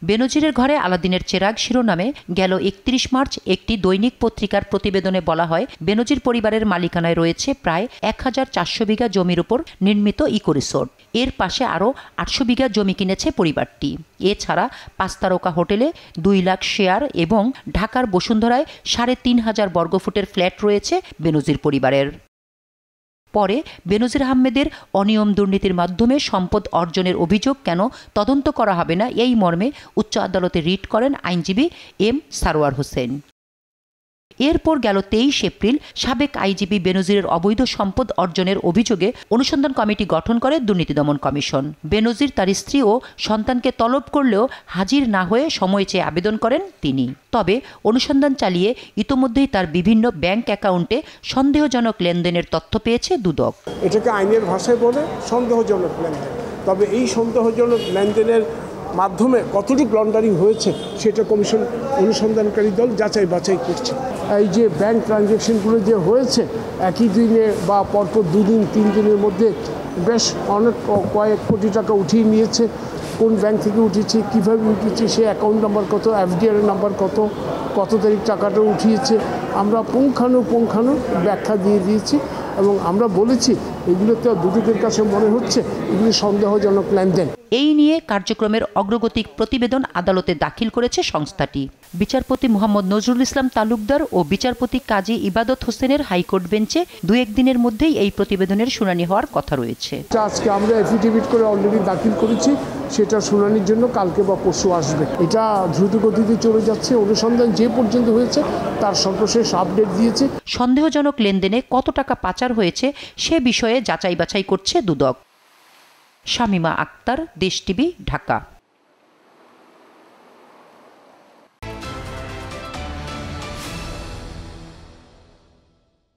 বেনজিরের ঘরে আলাদিনের চেরাগ শিরোনামে গেল ৩১ মার্চ একটি দৈনিক পত্রিকার প্রতিবেদনে বলা হয়, বেনজির পরিবারের মালিকানায় রয়েছে প্রায় ১,৪০০ বিঘা জমির উপর নির্মিত ইকো রিসোর্ট। এর পাশে আরও ৮০০ বিঘা জমি কিনেছে পরিবারটি। এছাড়া ৫ তারকা হোটেলে ২ লাখ শেয়ার এবং ঢাকার বসুন্ধরায় ৩৫০০ বর্গফুটের ফ্ল্যাট রয়েছে বেনজির পরিবারের। পরে বেনজির আহমেদের অনিয়ম দুর্নীতির মাধ্যমে সম্পদ অর্জনের অভিযোগ কেন তদন্ত করা হবে না, এই মর্মে উচ্চ আদালতে রিট করেন আইনজীবী এম সারোয়ার হোসেন। এরপর গেল ২৩ এপ্রিল সাবেক আইজিপি বেনজিরের অবৈধ সম্পদ অর্জনের অভিযোগে অনুসন্ধান কমিটি গঠন করে দুর্নীতি দমন কমিশন। বেনজির তার স্ত্রী ও সন্তানকে তলব করলেও হাজির না হয়ে সময় চেয়ে আবেদন করেন তিনি। তবে অনুসন্ধান চালিয়ে ইতোমধ্যেই তার বিভিন্ন ব্যাংক অ্যাকাউন্টে সন্দেহজনক লেনদেনের তথ্য পেয়েছে দুদক। এটাকে আইনের ভাষায় বলে সন্দেহজনক লেনদেন। তবে এই সন্দেহজনক লেনদেনের মাধ্যমে কতটুকু লন্ডারিং হয়েছে সেটা কমিশন অনুসন্ধানকারী দল যাচাই বাছাই করছে। এই যে ব্যাংক ট্রানজ্যাকশনগুলো যে হয়েছে একই দিনে বা পরপর ২ দিন ৩ দিনের মধ্যে বেশ অনেক কয়েক কোটি টাকা উঠিয়ে নিয়েছে। কোন ব্যাংক থেকে উঠিয়েছে, কীভাবে উঠিয়েছে, সে অ্যাকাউন্ট নাম্বার কত, এফডিআর নাম্বার কত তারিখ টাকাটা উঠিয়েছে, আমরা পুঙ্খানু ব্যাখ্যা দিয়ে দিয়েছি এবং আমরা বলেছি এগুলোতে দুদকের কাছে মনে হচ্ছে এগুলি সন্দেহজনক লেনদেন। এই নিয়ে কার্যক্রমের অগ্রগতির প্রতিবেদন আদালতে দাখিল করেছে সংস্থাটি। বিচারপতি মোহাম্মদ নজরুল ইসলাম তালুকদার ও বিচারপতি কাজী ইবাদত হোসেনের হাইকোর্ট বেঞ্চে ২-১ দিনের মধ্যেই এই প্রতিবেদনের শুনানি হওয়ার কথা রয়েছে। আজকে আমরা এফিডেভিট করে অলরেডি দাখিল করেছি, সেটা শুনানির জন্য কালকে বা পরশু আসবে। এটা দ্রুতগতিতে চলে যাচ্ছে। অনুসন্ধান যে পর্যন্ত হয়েছে তার সর্বশেষ আপডেট দিয়েছে। সন্দেহজনক লেনদেনে কত টাকা পাচার হয়েছে সে বিষয়ে যাচাই বাছাই করছে দুদক। শামিমা আক্তার, দেশ টিভি, ঢাকা।